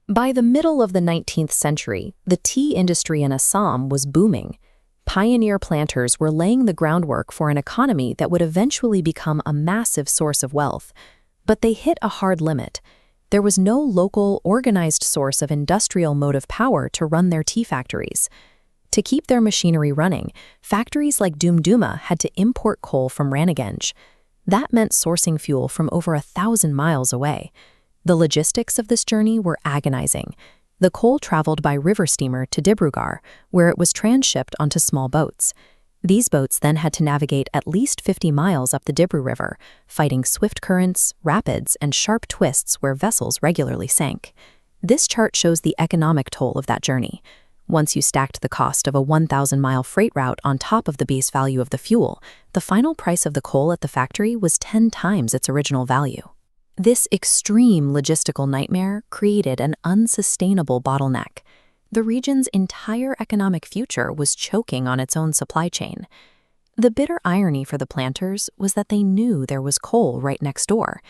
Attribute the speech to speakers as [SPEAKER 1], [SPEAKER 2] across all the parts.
[SPEAKER 1] By the middle of the 19th century, the tea industry in Assam was booming. Pioneer planters were laying the groundwork for an economy that would eventually become a massive source of wealth. But they hit a hard limit. There was no local, organized source of industrial motive power to run their tea factories. To keep their machinery running, factories like Dumduma had to import coal from Raniganj. That meant sourcing fuel from over 1,000 miles away. The logistics of this journey were agonizing. The coal traveled by river steamer to Dibrugarh, where it was transshipped onto small boats. These boats then had to navigate at least 50 miles up the Dibru River, fighting swift currents, rapids, and sharp twists where vessels regularly sank. This chart shows the economic toll of that journey. Once you stacked the cost of a 1,000-mile freight route on top of the base value of the fuel, the final price of the coal at the factory was 10 times its original value. This extreme logistical nightmare created an unsustainable bottleneck. The region's entire economic future was choking on its own supply chain. The bitter irony for the planters was that they knew there was coal right next door.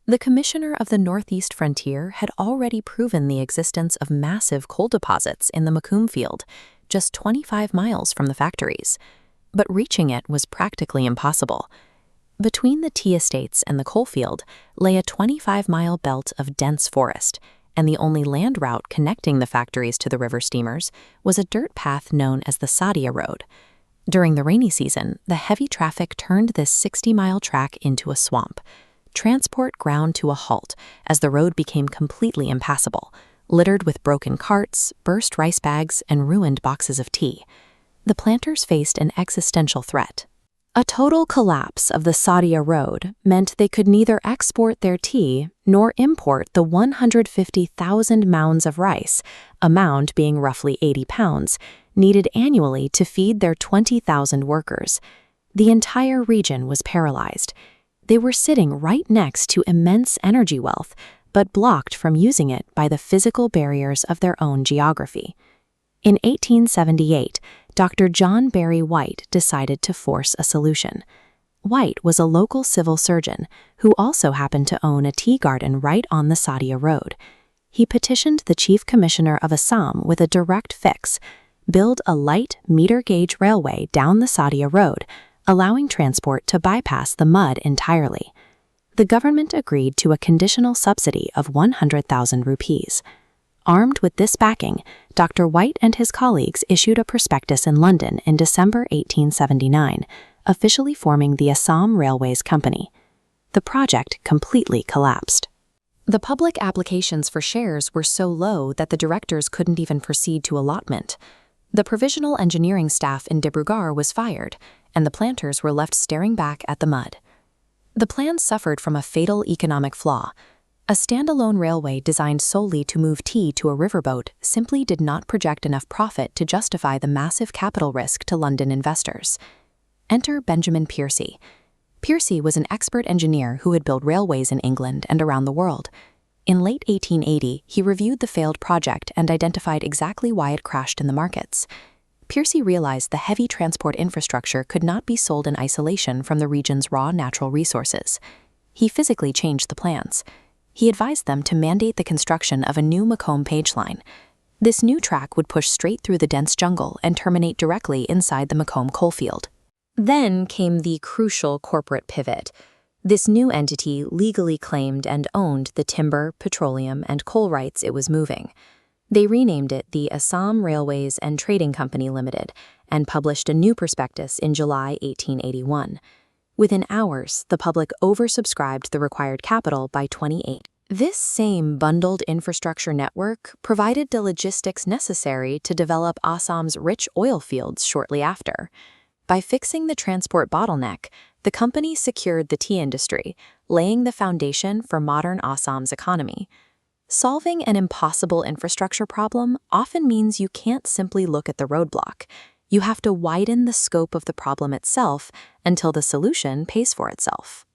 [SPEAKER 1] The commissioner of the northeast frontier had already proven the existence of massive coal deposits in the Makum field, just 25 miles from the factories. But reaching it was practically impossible. Between the tea estates and the coal field lay a 25-mile belt of dense forest, and the only land route connecting the factories to the river steamers was a dirt path known as the Sadiya Road. During the rainy season, the heavy traffic turned this 60-mile track into a swamp. Transport ground to a halt as the road became completely impassable, littered with broken carts, burst rice bags, and ruined boxes of tea. The planters faced an existential threat. A total collapse of the Sadiya Road meant they could neither export their tea nor import the 150,000 mounds of rice, a mound being roughly 80 pounds, needed annually to feed their 20,000 workers. The entire region was paralyzed. They were sitting right next to immense energy wealth, but blocked from using it by the physical barriers of their own geography. In 1878, Dr. John Barry White decided to force a solution. White was a local civil surgeon who also happened to own a tea garden right on the Sadiya Road. He petitioned the Chief Commissioner of Assam with a direct fix: build a light meter-gauge railway down the Sadiya Road, allowing transport to bypass the mud entirely. The government agreed to a conditional subsidy of 100,000 rupees. Armed with this backing, Dr. White and his colleagues issued a prospectus in London in December 1879, officially forming the Assam Railways Company. The project completely collapsed. The public applications for shares were so low that the directors couldn't even proceed to allotment. The provisional engineering staff in Dibrugarh was fired, and the planters were left staring back at the mud. The plan suffered from a fatal economic flaw. A standalone railway designed solely to move tea to a riverboat simply did not project enough profit to justify the massive capital risk to London investors. Enter Benjamin Piercy. Piercy was an expert engineer who had built railways in England and around the world. In late 1880, he reviewed the failed project and identified exactly why it crashed in the markets. Piercy realized the heavy transport infrastructure could not be sold in isolation from the region's raw natural resources. He physically changed the plans. He advised them to mandate the construction of a new Macomb Page line. This new track would push straight through the dense jungle and terminate directly inside the Macomb coalfield. Then came the crucial corporate pivot. This new entity legally claimed and owned the timber, petroleum, and coal rights it was moving. They renamed it the Assam Railways and Trading Company Limited and published a new prospectus in July 1881. Within hours, the public oversubscribed the required capital by 28. This same bundled infrastructure network provided the logistics necessary to develop Assam's rich oil fields shortly after. By fixing the transport bottleneck, the company secured the tea industry, laying the foundation for modern Assam's economy. Solving an impossible infrastructure problem often means you can't simply look at the roadblock. You have to widen the scope of the problem itself until the solution pays for itself.